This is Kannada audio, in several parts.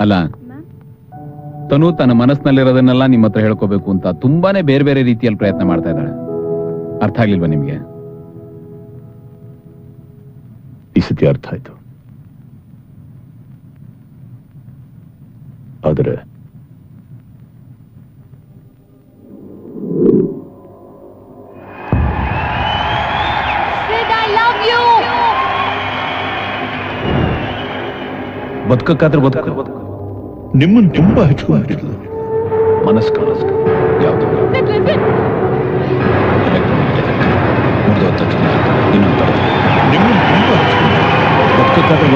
ಅಲ್ಲ, ತನು ತನ್ನ ಮನಸ್ಸಿನಲ್ಲಿರೋದನ್ನೆಲ್ಲ ನಿಮ್ಮ ಹತ್ರ ಹೇಳ್ಕೋಬೇಕು ಅಂತ ತುಂಬಾನೇ ಬೇರೆ ಬೇರೆ ರೀತಿಯಲ್ಲಿ ಪ್ರಯತ್ನ ಮಾಡ್ತಾ ಇದ್ದಾಳೆ. ಅರ್ಥ ಆಗ್ಲಿಲ್ವಾ ನಿಮ್ಗೆ? ಈ ಸತಿ ಅರ್ಥ ಆಯ್ತು. ಆದರೆ ಬದುಕಕ್ಕಾದ್ರೆ ಬದುಕ. ನಿಮ್ಮನ್ನು ತುಂಬಾ ಹೆಚ್ಚು ಮನಸ್ಕ ಯಾವುದು ನಿಮ್ಮನ್ನು ತುಂಬಾ ಬದುಕಕ್ಕಾದ್ರೆ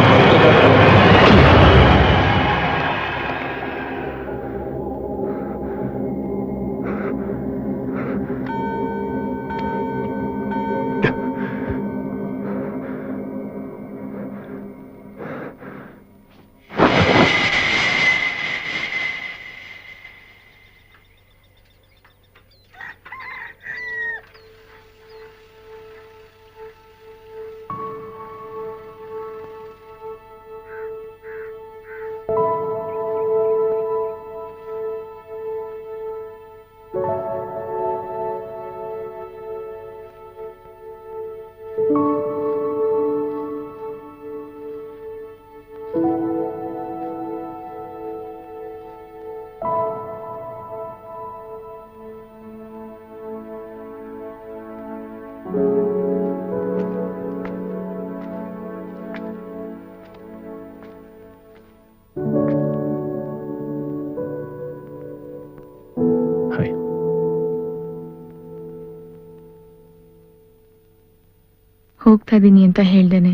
ಹೋಗ್ತಾ ಇದೀನಿ ಅಂತ ಹೇಳ್ದೇನೆ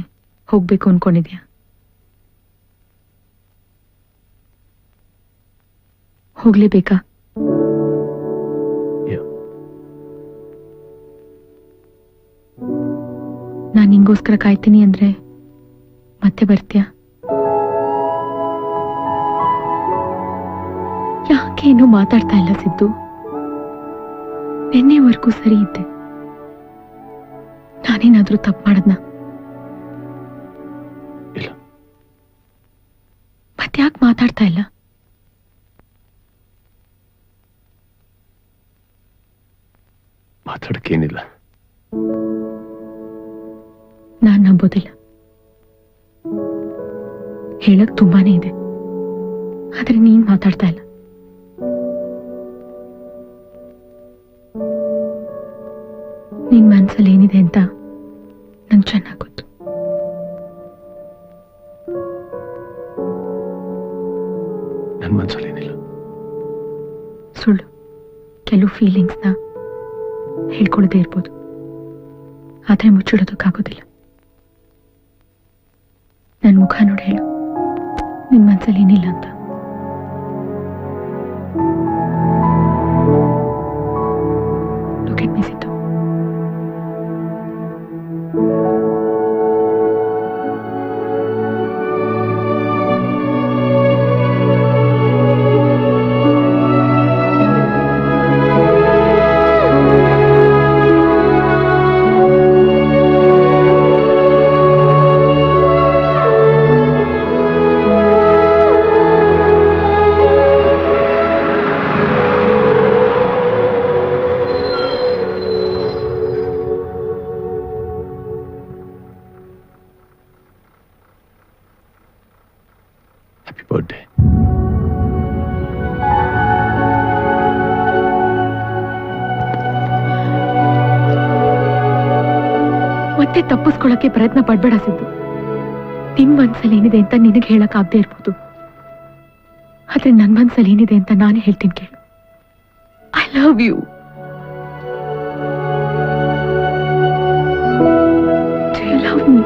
ಹೋಗ್ಬೇಕು ಅನ್ಕೊಂಡಿದ್ಯಾ? ಹೋಗ್ಲೇಬೇಕಾ? ನಾನ್ ನಿಂಗೋಸ್ಕರ ಕಾಯ್ತೀನಿ ಅಂದ್ರೆ ಮತ್ತೆ ಬರ್ತೀಯಾ? ಯಾಕೆ ಇನ್ನೂ ಮಾತಾಡ್ತಾ ಇಲ್ಲ ಸಿದ್ದು? ನಿನ್ನೆವರೆಗೂ ಸರಿ ಇದ್ದೆ. ನಾನೇನಾದ್ರೂ ತಪ್ಪು ಮಾಡದ್ನ? ಇಲ್ಲ. ಮತ್ತ್ಯಾಕೆ ಮಾತಾಡ್ತಾ ಇಲ್ಲ? ಮಾತಾಡಕ್ಕೇನಿಲ್ಲ. ನಾನ್ ನಂಬೋದಿಲ್ಲ. ಹೇಳಕ್ ತುಂಬಾನೇ ಇದೆ, ಆದ್ರೆ ನೀನ್ ಮಾತಾಡ್ತಾ ಇಲ್ಲ. ನಿನ್ ಮನ್ಸಲ್ಲಿ ಏನಿದೆ ಅಂತ ನಂಗೆ ಚೆನ್ನಾಗ್ ಗೊತ್ತು. ನನ್ನ ಮನ್ಸಲ್ಲಿ ಏನಿಲ್ಲ. ಸುಳ್ಳು. ಕೆಲವು ಫೀಲಿಂಗ್ಸ್ನ ಹೇಳ್ಕೊಳ್ಳದೆ ಇರ್ಬೋದು, ಆದ್ರೆ ಮುಚ್ಚಿಡೋದಕ್ಕಾಗೋದಿಲ್ಲ. ನನ್ ಮುಖ ನೋಡಿ ಹೇಳು, ನಿನ್ ಮನ್ಸಲ್ಲಿ ಏನಿಲ್ಲ ಅಂತ. Look at me, Sidhu. Happy birthday. ಮತ್ತೆ ತಪ್ಪಿಸ್ಕೊಳ್ಳಕ್ಕೆ ಪ್ರಯತ್ನ ಪಡ್ಬೇಡ ಸಿದ್ದು. ನಿನ್ ಮನ್ಸಲ್ಲಿ ಏನಿದೆ ಅಂತ ನಿನಗೆ ಹೇಳಕ್ ಆಗದೆ ಇರ್ಬೋದು, ಆದ್ರೆ ನನ್ ಮನ್ಸಲ್ಲಿ ಏನಿದೆ ಅಂತ ನಾನೇ ಹೇಳ್ತೀನಿ ಕೇಳು. I love you. Do you love me?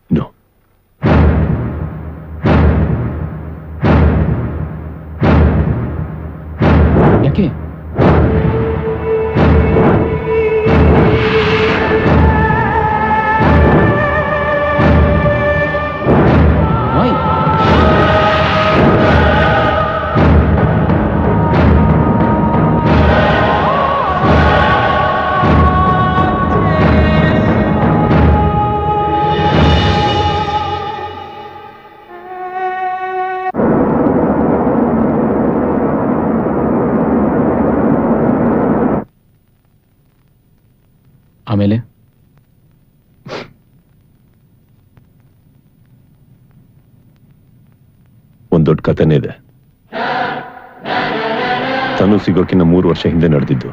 No. ಯಾಕೆ? Why? ಒಂದ್ ದೊಡ್ಡ ಕಥೆನೇ ಇದೆ. ತನು ಸಿಗೋಕಿನ್ನ 3 ವರ್ಷ ಹಿಂದೆ ನಡೆದಿದ್ದು.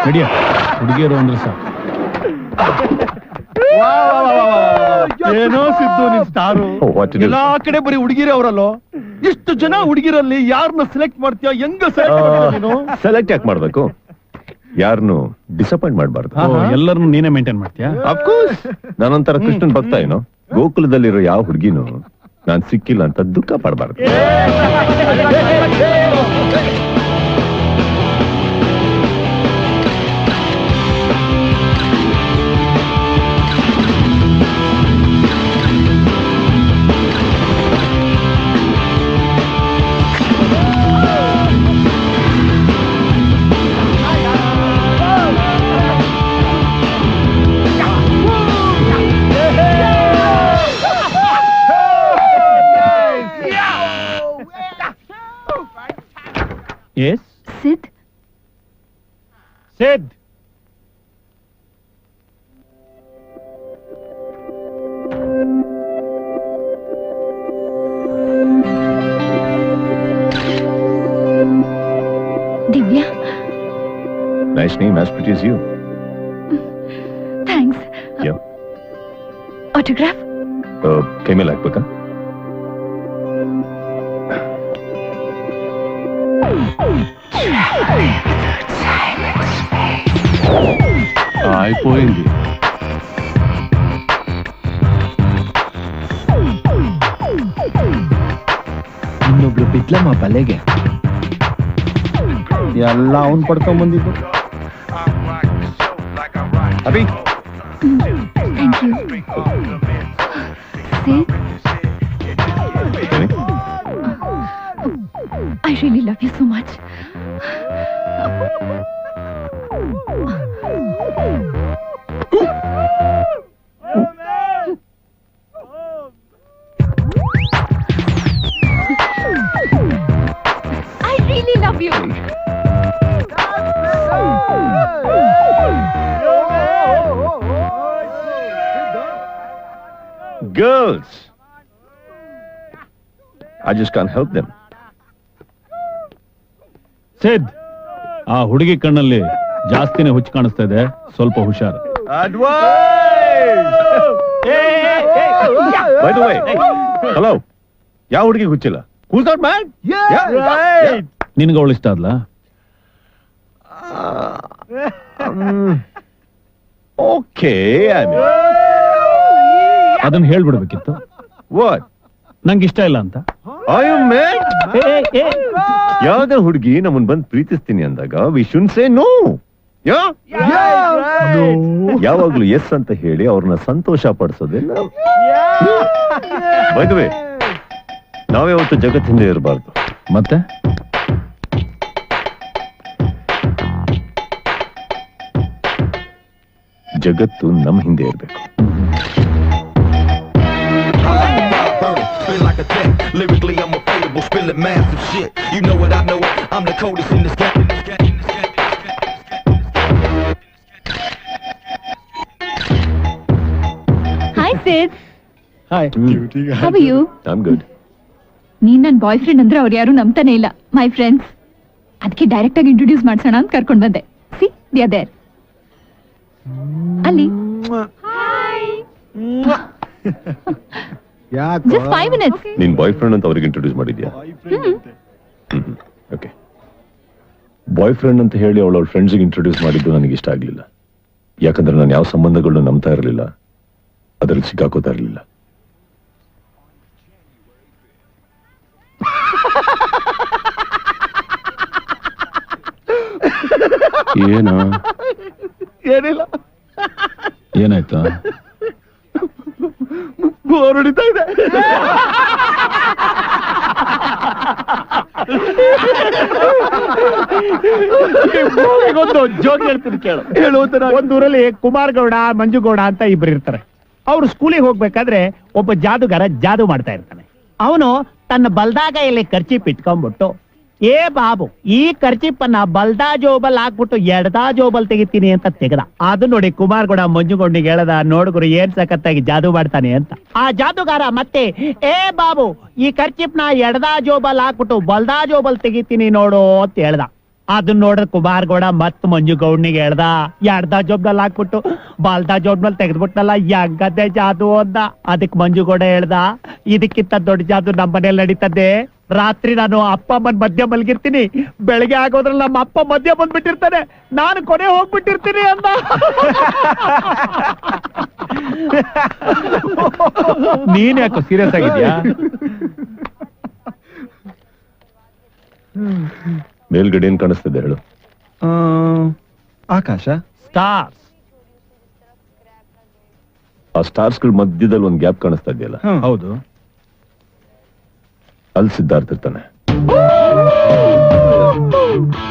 ನಡಿಯ ಹುಡುಗಿಯರು ಅಂದ್ರೆ ಸಾಕು. ಏನೋ ಸಿದ್ದು ನಿನ್ ಸ್ಟಾರು. ಎಲ್ಲಾ ಕಡೆ ಬರೀ ಹುಡುಗಿರೇ ಅವರಲ್ಲೋ. ಇಷ್ಟು ಜನ ಹುಡುಗಿರಲ್ಲಿ ಯಾರನ್ನ ಸೆಲೆಕ್ಟ್ ಮಾಡ್ತೀಯ? ಹೆಂಗ ಸೆಲೆಕ್ಟ್ ಯಾಕೆ ಮಾಡ್ಬೇಕು? ಯಾರನ್ನು ಡಿಸಪಾಯಿಂಟ್ ಮಾಡಬಾರ್ದು. ಎಲ್ಲರನ್ನು ನೀನೇ ಮೇಂಟೈನ್ ಮಾಡ್ತೀಯಾ? ಅಫ್ಕೋರ್ಸ್. ನಾನೊಂಥರ ಕೃಷ್ಣನ್ ಭಕ್ತ ಏನೋ. ಗೋಕುಲದಲ್ಲಿರೋ ಯಾವ ಹುಡುಗಿನೂ ನಾನ್ ಸಿಕ್ಕಿಲ್ಲ ಅಂತ ದುಃಖ ಪಡಬಾರ್ದು. ಸಿದ್ Divya, nice name, as pretty as you. Thanks. Yeah. Autograph? ಕೈ ಮೇಲೆ ಹಾಕ್ಬೇಕಾ? అయిపోయింది. ಇನ್ನೊಬ್ಳು ಬಿದ್ಲಮ್ಮ ಬಲೆಗೆ. ಎಲ್ಲ ಅವನ್ ಪಡ್ಕೊಂಡ್ ಬಂದಿದ್ದು. Abhi, thank you. I really love you so much. I really love you. girls, I just can't help them. ಸಿದ್, ಆ ಹುಡುಗಿ ಕಣ್ಣಲ್ಲಿ ಜಾಸ್ತಿನೇ ಹುಚ್ಚು ಕಾಣಿಸ್ತಾ ಇದೆ, ಸ್ವಲ್ಪ ಹುಷಾರು. By the way, hello, ಯಾವ ಹುಡುಗಿ ಹುಚ್ಚಿಲ್ಲ? Who's that man? ನಿನ್ಗೆ ಅವಳು ಇಷ್ಟ ಆದ್ಲಾ? Okay, I mean, ಅದನ್ನ ಹೇಳ್ಬಿಡ್ಬೇಕಿತ್ತು. what? ನಂಗೆ ಇಷ್ಟ ಇಲ್ಲ ಅಂತ. Are you mad? ಯಾವ್ದೇ ಹುಡುಗಿ ನಮ್ಮನ್ ಬಂದ್ ಪ್ರೀತಿಸ್ತೀನಿ ಅಂದಾಗ we shouldn't say no. Yeah? No. ಯಾವಾಗ್ಲೂ ಎಸ್ ಅಂತ ಹೇಳಿ ಅವ್ರನ್ನ ಸಂತೋಷ ಪಡಿಸೋದೇ ನಾವು. By the way, ನಾವ್ಯಾವತ್ತು ಜಗತ್ತಿಂದ ಇರಬಾರ್ದು. ಮತ್ತೆ ಜಗತ್ತು ನಮ್ ಹಿಂದೆ ಇರ್ಬೇಕು. Like a tech, lyrically I'm available, spilling massive shit. You know what I know, I'm the coldest in this game. Hi Sid. Hi. How are you? I'm good. ನೀನ್ ನನ್ ಬಾಯ್ ಫ್ರೆಂಡ್ ಅಂದ್ರೆ ಅವ್ರು ಯಾರು ನಂಬ್ತಾನೆ ಇಲ್ಲ. My friends. ಅದಕ್ಕೆ ಡೈರೆಕ್ಟ್ ಆಗಿ ಇಂಟ್ರೊಡ್ಯೂಸ್ ಮಾಡ್ಸೋಣ ಅಂತ ಕರ್ಕೊಂಡ್ ಬಂದೆ. See they are there. ಅಲ್ಲಿ. Just 5 minutes. ನಿನ್ ಬಾಯ್ ಫ್ರೆಂಡ್ ಅಂತ ಅವ್ರಿಗೆ ಇಂಟ್ರೊಡ್ಯೂಸ್ ಮಾಡಿದ್ಯಾ? ಓಕೆ. ಬಾಯ್ ಫ್ರೆಂಡ್ ಅಂತ ಹೇಳಿ ಅವಳ ಫ್ರೆಂಡ್ಸ್ಗೆ ಇಂಟ್ರೊಡ್ಯೂಸ್ ಮಾಡಿದ್ದು ನನಗೆ ಇಷ್ಟ ಆಗ್ಲಿಲ್ಲ. ಯಾಕಂದ್ರೆ ನಾನು ಯಾವ ಸಂಬಂಧಗಳನ್ನ ನಂಬ್ತಾ ಇರಲಿಲ್ಲ, ಅದರಲ್ಲಿ ಸಿಕ್ಕಾಕೋತಾ ಇರಲಿಲ್ಲ. ಏನೋ ಏನಿಲ್ಲ, ಏನಾಯ್ತಾ? ಬೋರ್ ಹೊಡಿತಾ ಇದೆ. ಒಂದು ಜೋಕ್ ಹೇಳ್ತೀನಿ ಕೇಳು. ಒಂದೂರಲ್ಲಿ ಕುಮಾರ್ ಗೌಡ, ಮಂಜು ಗೌಡ ಅಂತ ಇಬ್ರು ಇರ್ತಾರೆ. ಅವ್ರು ಸ್ಕೂಲಿಗೆ ಹೋಗ್ಬೇಕಾದ್ರೆ ಒಬ್ಬ ಜಾದುಗಾರ ಜಾದು ಮಾಡ್ತಾ ಇರ್ತಾನೆ. ಅವನು ತನ್ನ ಬಲ್ದಾಗೈಯಲ್ಲಿ ಕರ್ಚೀಪ್ ಇಟ್ಕೊಂಡ್ಬಿಟ್ಟು, ಏ ಬಾಬು, ಈ ಕರ್ಚಿಪ್ಪನ್ನ ಬಲ್ದಾ ಜೋಬಲ್ ಹಾಕ್ಬಿಟ್ಟು ಎಡದಾ ಜೋಬಲ್ ತೆಗಿತೀನಿ ಅಂತ ತೆಗೆದ. ಅದು ನೋಡಿ ಕುಮಾರ್ ಗೌಡ ಮಂಜುಗೊಂಡಿಗೆ ಹೇಳದ, ನೋಡುಗರು ಏನ್ ಸಖತ್ತಾಗಿ ಜಾದು ಮಾಡ್ತಾನೆ ಅಂತ. ಆ ಜಾದುಗಾರ ಮತ್ತೆ, ಏ ಬಾಬು, ಈ ಕರ್ಚಿಪ್ನ ಎಡದಾ ಜೋಬಲ್ ಹಾಕ್ಬಿಟ್ಟು ಬಲ್ದಾ ಜೋಬಲ್ ತೆಗಿತೀನಿ ನೋಡು ಅಂತ ಹೇಳ್ದ. ಅದನ್ನ ನೋಡಿದ್ರೆ ಕುಮಾರ್ ಗೌಡ ಮತ್ ಮಂಜು ಗೌಡ್ನಿಗೆ ಹೇಳ್ದ, ಎಡದಾ ಜೋಬ್ನಲ್ಲಿ ಹಾಕ್ಬಿಟ್ಟು ಬಲ್ದಾ ಜೋಬ್ನಲ್ಲಿ ತೆಗೆದ್ಬಿಟ್ನಲ್ಲ, ಹೆಂಗದೆ ಜಾದು ಅಂದ. ಅದಕ್ ಮಂಜು ಗೌಡ ಹೇಳ್ದ, ಇದಕ್ಕಿಂತ ದೊಡ್ಡ ಜಾದು ನಮ್ಮ ಮನೇಲಿ ನಡೀತದೆ. ರಾತ್ರಿ ನಾನು ಅಪ್ಪ ಅಮ್ಮನ್ ಮಧ್ಯ ಮಲಗಿರ್ತೀನಿ, ಬೆಳಗ್ಗೆ ಆಗೋದ್ರಲ್ಲಿ ನಮ್ಮ ಅಪ್ಪ ಮಧ್ಯ ಬಂದ್ಬಿಟ್ಟಿರ್ತಾನೆ, ನಾನು ಕೊನೆ ಹೋಗ್ಬಿಟ್ಟಿರ್ತೀನಿ ಅಂದ. ನೀನ್ ಯಾಕೋ ಸೀರಿಯಸ್ ಆಗಿದ್ಯಾ? ಮೇಲ್ಗಡೆ ಏನ್ ಕಾಣಿಸ್ತಿದೆ ಹೇಳು? ಆಕಾಶ, ಸ್ಟಾರ್ಸ್. ಆ ಸ್ಟಾರ್ಸ್ಗಳ ಮಧ್ಯದಲ್ಲಿ ಒಂದ್ ಗ್ಯಾಪ್ ಕಾಣಿಸ್ತಾ ಇದೆಯಲ್ಲ, ಹೌದು. ಅಲ್ಲಿ ಸಿದ್ಧಾರ್ಥ ಇರ್ತಾನೆ.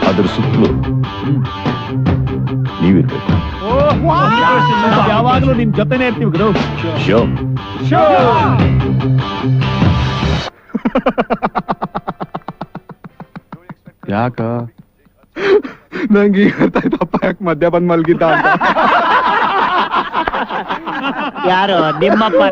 ಅದ್ರ ಸುತ್ತಲೂ ನೀವಿರ್ಬೇಕು. ಯಾವಾಗ್ಲೂ ನಿಮ್ ಜೊತೆನೆ ಇರ್ತೀವಿ ಗುರು. ಯಾಕ ನಂಗೆ ಈಗ ಅರ್ಥ ಆಯ್ತು ಅಪ್ಪ ಯಾಕೆ ಮಧ್ಯ ಬಂದ್ ಮಲ್ಗಿದ್ದ ಅಂತ. ಯಾರು ನಿಮ್ಮಪ್ಪ?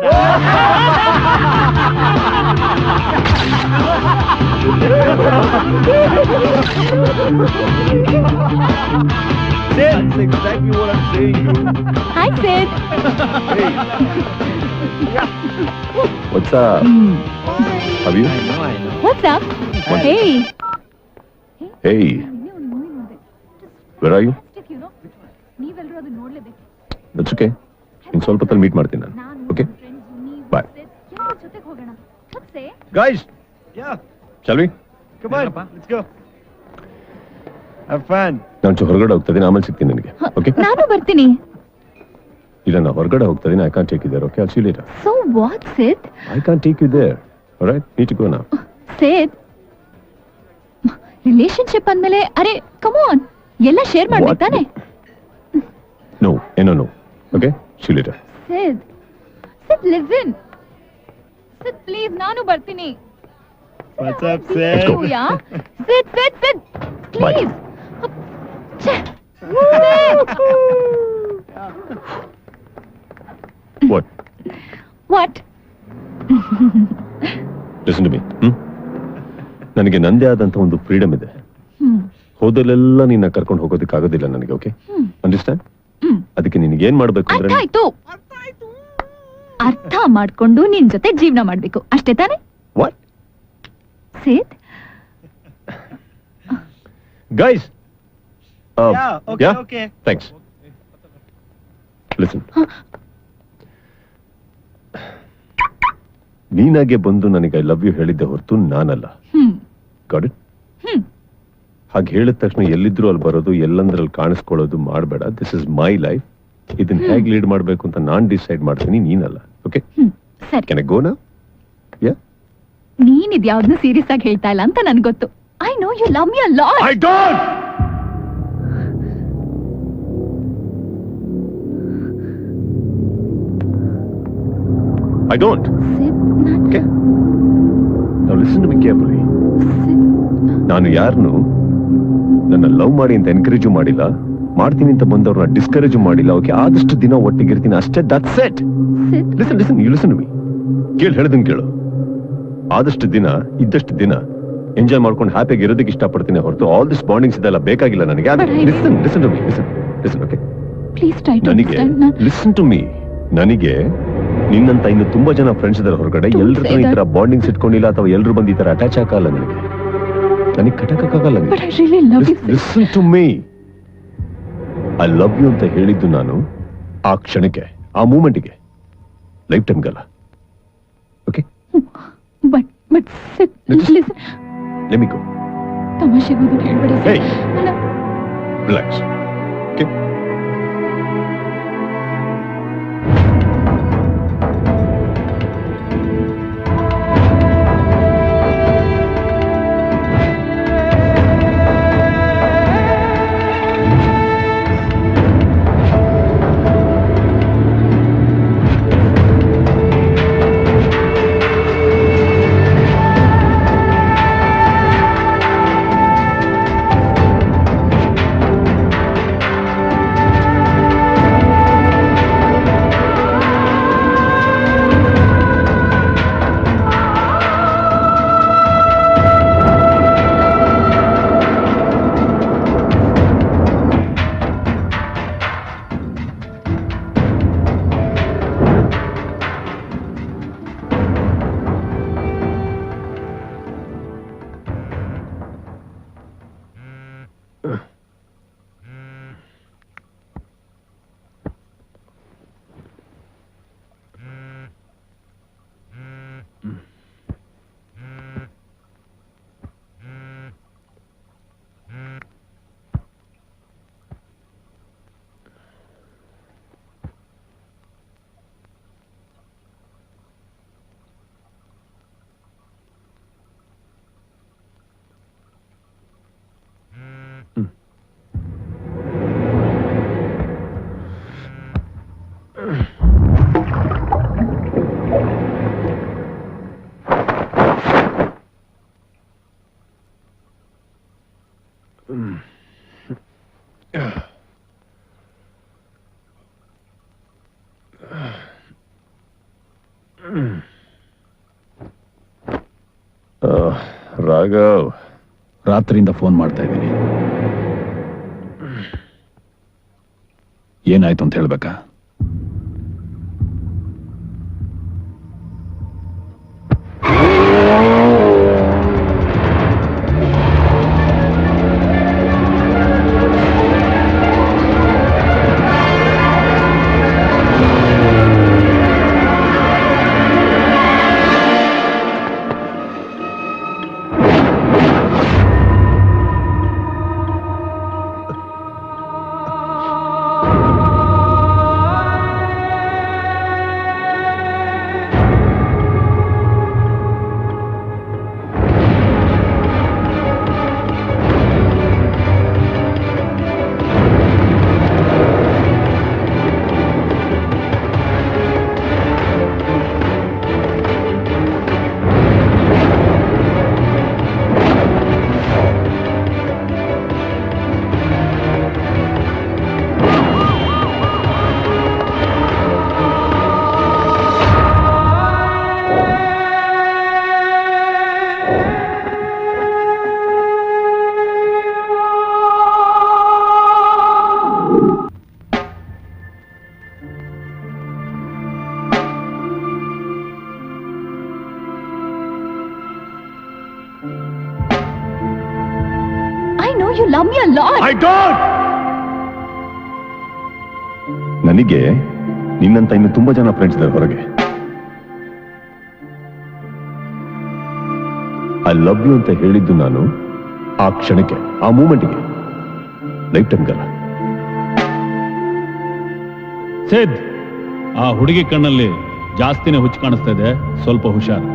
That's exactly what I'm saying, dude. Hi ಸೇದ್. What's up? Have you? What's up? Hey. Hey. Where are you? ನೀವೆಲ್ಲರೂ ಅದು ನೋಡ್ಲೇಬೇಕು. That's okay. ಇನ್ ಸ್ವಲ್ಪ ಹೊತ್ತಲ್ಲಿ ಮೀಟ್ ಮಾಡ್ತೀನಿ ನಾನು. Okay bye. ಜೊತೆಗೆ ಹೋಗೋಣ. ಮತ್ತೆ Guys, shall we? Come on, let's go. Have fun. ನಾನು ಹೊರಗಡೆ ಹೋಗ್ತಾ ಇದ್ದೀನಿ, ಆಮೇಲೆ ಸಿಗ್ತೀನಿ ನಿನಗೆ. ಓಕೆ? ನಾನು ಬರ್ತೀನಿ. ಇಲ್ಲ, ನಾನು ಹೊರಗಡೆ ಹೋಗ್ತಾ ಇದ್ದೀನಿ. I can't take you there. Okay, I'll see you later. So what, Sid? I can't take you there. All right? Need to go now. Sid, relationship ಅಂದ್ಮೇಲೆ ಅರೆ ಕಮ್ ಆನ್ ಎಲ್ಲ ಶೇರ್ ಮಾಡ್ಬೇಕು ತಾನೆ? No, no. Okay? See you later. Sid, listen. Sid, please ನಾನು ಬರ್ತೀನಿ. What's up, Sid? Yeah Sid, Bye. Please. What? What? Listen to me. ನನಗೆ ನಂದೇ ಆದಂತ ಒಂದು ಫ್ರೀಡಮ್ ಇದೆ. ಹೋದಲ್ಲೆಲ್ಲ ನಿನ್ನ ಕರ್ಕೊಂಡು ಹೋಗೋದಕ್ಕೆ ಆಗೋದಿಲ್ಲ ನನಗೆ. ಓಕೆ? ಅಂಡರ್ಸ್ಟ್ಯಾಂಡ್? ಅದಕ್ಕೆ ನಿನಗೆ ಏನ್ ಮಾಡ್ಬೇಕು ಅರ್ಥ ಅಂದ್ರೆ ಆಯ್ತು. ಅರ್ಥ ಮಾಡ್ಕೊಂಡು ನಿನ್ ಜೊತೆ ಜೀವನ ಮಾಡ್ಬೇಕು ಅಷ್ಟೇ ತಾನೆ? What? Sid, Guys. Yeah, okay. Thanks. Listen. ನೀನಾಗೆ ಬಂದು ನನಗೆ ಐ ಲವ್ ಯು ಹೇಳಿದ್ದೆ ಹೊರತು ನಾನಲ್ಲ. Got it? ಹಾಗೆ ಹೇಳಿದ ತಕ್ಷಣ ಎಲ್ಲಿದ್ರು ಅಲ್ಲಿ ಬರೋದು, ಎಲ್ಲಂದ್ರಲ್ಲಿ ಕಾಣಿಸ್ಕೊಳ್ಳೋದು ಮಾಡಬೇಡ. This is my life. ಇದನ್ನ ಹೇಗೆ ಲೀಡ್ ಮಾಡ್ಬೇಕು ಅಂತ ನಾನ್ ಡಿಸೈಡ್ ಮಾಡ್ತೀನಿ, ನೀನಲ್ಲ. ಓಕೆ? ಸರಿ. Can I go now? Yeah? ನೀನ್ ಇದ್ಯಾವ್ದನ್ನು ಸೀರಿಯಸ್ ಆಗಿ ಹೇಳ್ತಾ ಇಲ್ಲ ಅಂತ ನನ್ಗೆ ಗೊತ್ತು. I know you love me a lot. I don't. I don't. Okay? Now listen to me carefully. ನಾನು ಯಾರನ್ನು ನನ್ನ ಲವ್ ಮಾಡಿ ಅಂತ ಎನ್ಕರೇಜ್ ಮಾಡಿಲ್ಲ, ಮಾಡ್ತೀನಿ ಅಂತ ಬಂದವ್ರನ್ನ ಡಿಸ್ಕರೇಜ್ ಮಾಡಿಲ್ಲ. ಓಕೆ? ಆದಷ್ಟು ದಿನ ಒಟ್ಟಿಗಿರ್ತೀನಿ ಅಷ್ಟೇ. That's it. Listen you listen to me. ಕೇಳಿ ಹೇಳಿದನ್ ಕೇಳು. ಆದಷ್ಟು ದಿನ ಇದ್ದಷ್ಟು ದಿನ ಎಂಜಾಯ್ ಮಾಡ್ಕೊಂಡು ಹ್ಯಾಪಿಯಾಗಿ ಇರೋದಕ್ಕೆ ಇಷ್ಟಪಡ್ತೀನಿ ಹೊರತು ಆಲ್ ದಿಸ್ ಬಾಂಡಿಂಗ್ಸ್ ಇದೆಲ್ಲ ಬೇಕಾಗಿಲ್ಲ ನನಗೆ. Listen to me. Listen okay? Please try to ನನಗೆ ಲಿಸನ್ ಟು ಮೀ. ನನಗೆ ನಿನ್ನಂತ ಇನ್ನು ತುಂಬಾ ಜನ ಫ್ರೆಂಡ್ಸ್ ಇದಾರೆ ಹೊರಗಡೆ. ಎಲ್ರ ಈ ತರ ಬಾಂಡಿಂಗ್ಸ್ ಇಟ್ಕೊಂಡಿಲ್ಲ, ಅಥವಾ ಎಲ್ರು ಬಂದು ಈ ತರ ಅಟ್ಯಾಚ್ ಆಗಲ್ಲ ನನಗೆ ಕಟಕಾಗಲ್ಲ. Listen to me. I love you ಅಂತ ಹೇಳಿದ್ದು ನಾನು ಆ ಕ್ಷಣಕ್ಕೆ, ಆ ಮೂಮೆಂಟ್ಗೆ, ಲೈಫ್ ಟೈಮ್ಗಲ್ಲ. Okay? But listen, let me go. ತಮಾಷೆಗೂ ಹೇಳ್ಬೇಡ. Hey. Relax. Okay? ರಾಘವ್, ರಾತ್ರಿಯಿಂದ ಫೋನ್ ಮಾಡ್ತಾ ಇದ್ದೀನಿ. ಏನಾಯ್ತು ಅಂತ ಹೇಳ್ಬೇಕಾ? You love me a lot. I don't. ನನಗೆ ನಿನ್ನಂತ ಇನ್ನು ತುಂಬಾ ಜನ ಫ್ರೆಂಡ್ಸ್ ಇದ್ದಾರೆ ಹೊರಗೆ. ಐ ಲವ್ ಯು ಅಂತ ಹೇಳಿದ್ದು ನಾನು ಆ ಕ್ಷಣಕ್ಕೆ, ಆ ಮೂಮೆಂಟ್ಗೆ, ಲೈಫ್ ಟೈಮ್ಗಲ್ಲ. ಸಿದ್, ಆ ಹುಡುಗಿ ಕಣ್ಣಲ್ಲಿ ಜಾಸ್ತಿನೇ ಹುಚ್ಚು ಕಾಣಿಸ್ತಾ ಇದೆ, ಸ್ವಲ್ಪ ಹುಷಾರ್.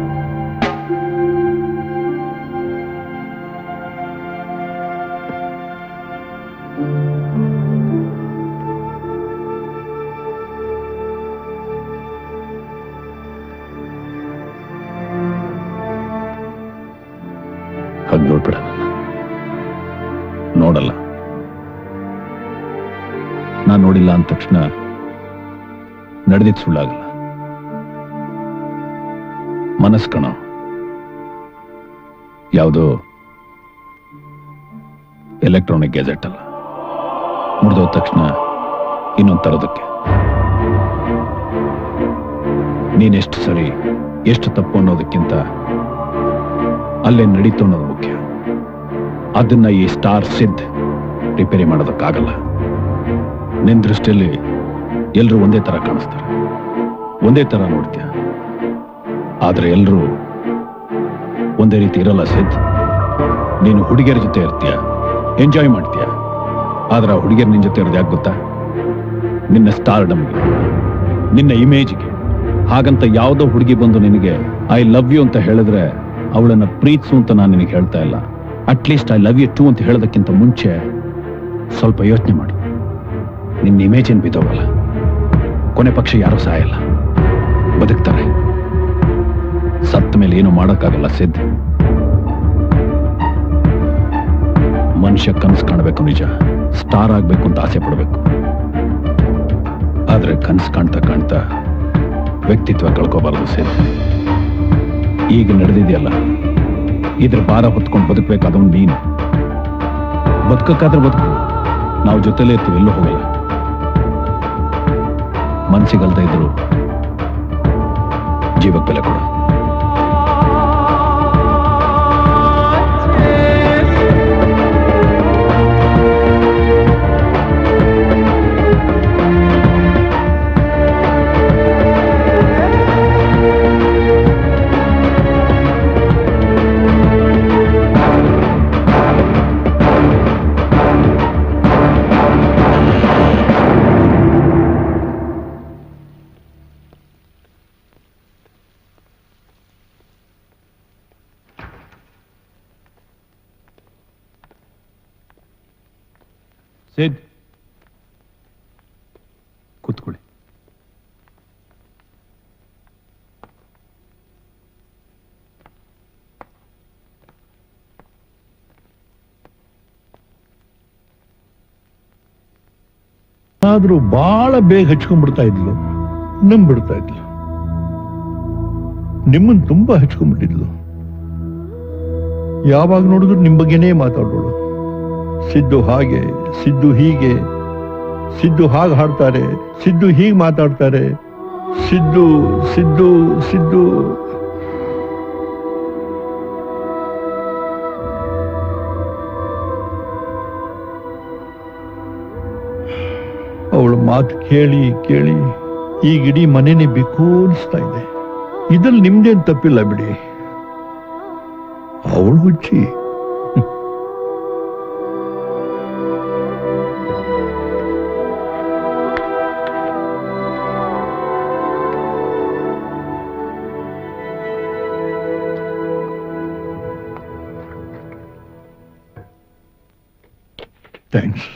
ಹಾಗೆ ನೋಡ್ಬೇಡ, ನೋಡಲ್ಲ. ನಾನ್ ನೋಡಿಲ್ಲ ಅಂದ ತಕ್ಷಣ ನಡೆದಿದ್ದು ಸುಳ್ಳಾಗಲ್ಲ. ಮನಸ್ ಕಣ ಯಾವುದೋ ಎಲೆಕ್ಟ್ರಾನಿಕ್ ಗ್ಯಾಜೆಟ್ ಅಲ್ಲ. ಮುರಿದೋದ ತಕ್ಷಣ ಇನ್ನೊಂದು ತರೋದಕ್ಕೆ. ನೀನೆಷ್ಟು ಸರಿ ಎಷ್ಟು ತಪ್ಪು ಅನ್ನೋದಕ್ಕಿಂತ ಅಲ್ಲೇ ನಡೀತು ಅನ್ನೋದು ಮುಖ್ಯ. ಅದನ್ನ ಈ ಸ್ಟಾರ್ ಸಿದ್ಧ್ ರಿಪೇರಿ ಮಾಡೋದಕ್ಕಾಗಲ್ಲ. ನಿನ್ನ ದೃಷ್ಟಿಯಲ್ಲಿ ಎಲ್ಲರೂ ಒಂದೇ ತರ ಕಾಣಿಸ್ತಾರೆ, ಒಂದೇ ತರ ನೋಡ್ತೀಯ. ಆದ್ರೆ ಎಲ್ಲರೂ ಒಂದೇ ರೀತಿ ಇರಲ್ಲ ಸಿದ್ಧ್. ನೀನು ಹುಡುಗಿಯರ ಜೊತೆ ಇರ್ತೀಯ, ಎಂಜಾಯ್ ಮಾಡ್ತೀಯ. ಆದ್ರೆ ಆ ಹುಡುಗಿಯರ್ ನಿನ್ನ ಜೊತೆ ಇರೋದು ಯಾಕೆ ಗೊತ್ತಾ? ನಿನ್ನ ಸ್ಟಾರ್ಡಮ್ಗೆ, ನಿನ್ನ ಇಮೇಜ್ಗೆ. ಹಾಗಂತ ಯಾವುದೋ ಹುಡುಗಿ ಬಂದು ನಿನಗೆ ಐ ಲವ್ ಯು ಅಂತ ಹೇಳಿದ್ರೆ ಅವಳನ್ನ ಪ್ರೀತಿಸು ಅಂತ ನಾನು ನಿನಗೆ ಹೇಳ್ತಾ ಇಲ್ಲ. At least I love you too ಅಂತ ಹೇಳೋದಕ್ಕಿಂತ ಮುಂಚೆ ಸ್ವಲ್ಪ ಯೋಚನೆ ಮಾಡು. ನಿನ್ನ ಇಮೇಜ್ ಏನ್ ಬಿದ್ದೋಗಲ್ಲ, ಕೊನೆ ಪಕ್ಷ ಯಾರೂ ಸಾಯಲ್ಲ, ಬದುಕ್ತಾರೆ. ಸತ್ತ ಮೇಲೆ ಏನು ಮಾಡೋಕ್ಕಾಗಲ್ಲ ಸಿದ್ಧ. ಮನುಷ್ಯ ಕನಸು ಕಾಣಬೇಕು ನಿಜ, ಸ್ಟಾರ್ ಆಗ್ಬೇಕು ಅಂತ ಆಸೆ ಪಡಬೇಕು. ಆದ್ರೆ ಕನಸು ಕಾಣ್ತಾ ಕಾಣ್ತಾ ವ್ಯಕ್ತಿತ್ವ ಕಳ್ಕೋಬಾರದು ಸಿದ್ಧ. ಈಗ ನಡೆದಿದೆಯಲ್ಲ, ಇದ್ರ ಭಾರ ಹೊತ್ಕೊಂಡು ಬದುಕಬೇಕಾದವನು ನೀನು. ಬದುಕಕ್ಕಾದ್ರೆ ಬದುಕು, ನಾವು ಜೊತೆಲೇ ಇರ್ತೀವಿ, ಎಲ್ಲೂ ಹೋಗಲ್ಲ. ಮನಸ್ಸಿಗಲ್ದ ಇದ್ರು ಜೀವಕ್ಕೆ ಬೆಲೆ ಕೊಡು. ಸಿದ್, ಕೂತ್ಕೊಳ್ಳಿ. ಆದ್ರೂ ಬಹಳ ಬೇಗ ಹಚ್ಕೊಂಡ್ಬಿಡ್ತಾ ಇದ್ಲು, ನಂಬಿಡ್ತಾ ಇದ್ಲು. ನಿಮ್ಮನ್ ತುಂಬಾ ಹಚ್ಕೊಂಡ್ಬಿಟ್ಟಿದ್ಲು. ಯಾವಾಗ ನೋಡಿದ್ರು ನಿಮ್ ಬಗ್ಗೆನೇ ಮಾತಾಡೋಳು. ಸಿದ್ದು ಹಾಗೆ, ಸಿದ್ದು ಹೀಗೆ, ಸಿದ್ದು ಹಾಗೆ ಹಾಡ್ತಾರೆ, ಸಿದ್ದು ಹೀಗೆ ಮಾತಾಡ್ತಾರೆ, ಸಿದ್ದು ಸಿದ್ದು ಸಿದ್ದು. ಅವಳ ಮಾತು ಕೇಳಿ ಕೇಳಿ ಈಗ ಇಡೀ ಮನೆನೇ ಬೇಕು ಅನಿಸ್ತಾ ಇದೆ. ಇದ್ರಲ್ಲಿ ನಿಮ್ದೇನ್ ತಪ್ಪಿಲ್ಲ ಬಿಡಿ, ಅವಳು ಹುಚ್ಚಿ. ಥ್ಯಾಂಕ್ಸ್.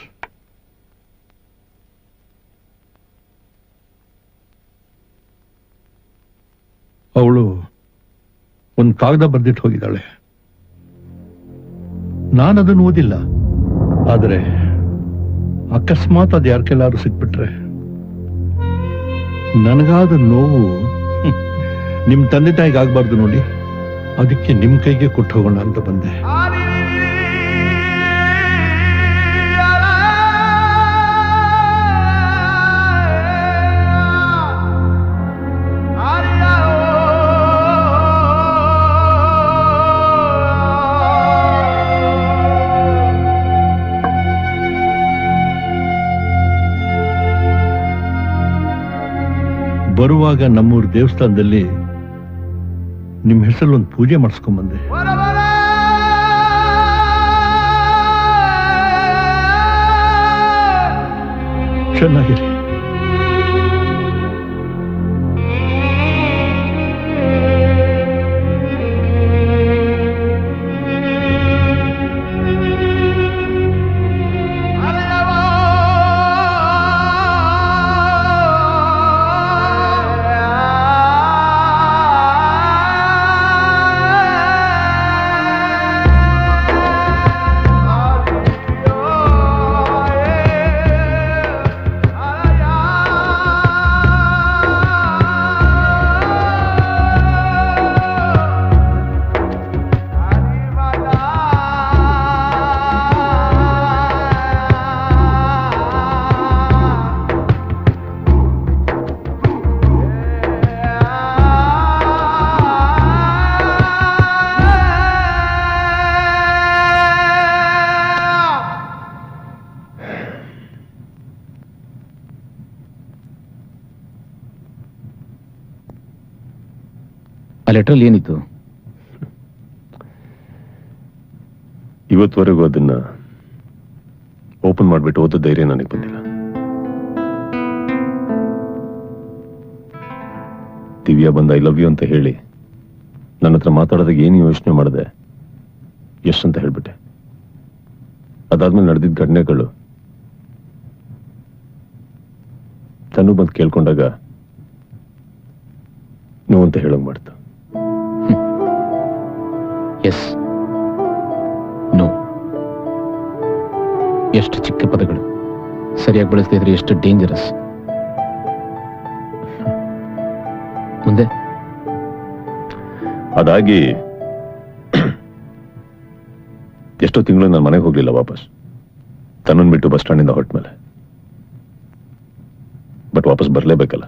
ಅವಳು ಒಂದು ಕಾಗದ ಬರ್ದಿಟ್ಟು ಹೋಗಿದ್ದಾಳೆ. ನಾನದನ್ನು ಓದಿಲ್ಲ. ಆದರೆ ಅಕಸ್ಮಾತ್ ಅದು ಯಾರ ಕೆಲಾರು ಸಿಕ್ಬಿಟ್ರೆ ನನಗಾದ ನೋವು ನಿಮ್ ತಂದೆ ತಾಯಿಗೆ ಆಗ್ಬಾರ್ದು ನೋಡಿ. ಅದಕ್ಕೆ ನಿಮ್ ಕೈಗೆ ಕೊಟ್ಟು ಹೋಗೋಣ ಅಂತ ಬಂದೆ. ಬರುವಾಗ ನಮ್ಮೂರ್ ದೇವಸ್ಥಾನದಲ್ಲಿ ನಿಮ್ಮ ಹೆಸರಲ್ಲಿ ಒಂದು ಪೂಜೆ ಮಾಡಿಸ್ಕೊಂಡ್ಬಂದೆ. ಚೆನ್ನಾಗಿದೆ. ಆ ಲೆಟ್ರಲ್ಲಿ ಏನಿತ್ತು? ಇವತ್ತುವರೆಗೂ ಅದನ್ನ ಓಪನ್ ಮಾಡ್ಬಿಟ್ಟು ಓದೋ ಧೈರ್ಯ ನನಗೆ ಬಂದಿಲ್ಲ. ದಿವ್ಯಾ ಬಂದ ಐ ಲವ್ ಯು ಅಂತ ಹೇಳಿ ನನ್ನ ಹತ್ರ ಮಾತಾಡೋದಾಗ ಏನು ಯೋಚನೆ ಮಾಡಿದೆ, ಎಷ್ಟಂತ ಹೇಳ್ಬಿಟ್ಟೆ. ಅದಾದ್ಮೇಲೆ ನಡೆದಿದ್ದ ಘಟನೆಗಳು ತನು ಬಂದು ಕೇಳ್ಕೊಂಡಾಗ ನೋವು ಅಂತ ಹೇಳೋಂಗ್ ಮಾಡ್ತು. Yes, no. ಎಷ್ಟು ಚಿಕ್ಕ ಪದಗಳು, ಸರಿಯಾಗಿ ಬಳಸದೇ ಇದ್ರೆ ಎಷ್ಟು ಡೇಂಜರಸ್. ಮುಂದೆ ಅದಾಗಿ ಎಷ್ಟೋ ತಿಂಗಳು ನಾನು ಮನೆಗೆ ಹೋಗ್ಲಿಲ್ಲ ವಾಪಸ್. ತನ್ನನ್ನು ಬಿಟ್ಟು ಬಸ್ ಸ್ಟ್ಯಾಂಡಿಂದ ಹೊರಟ ಮೇಲೆ. ಬಟ್ ವಾಪಸ್ ಬರಲೇಬೇಕಲ್ಲ.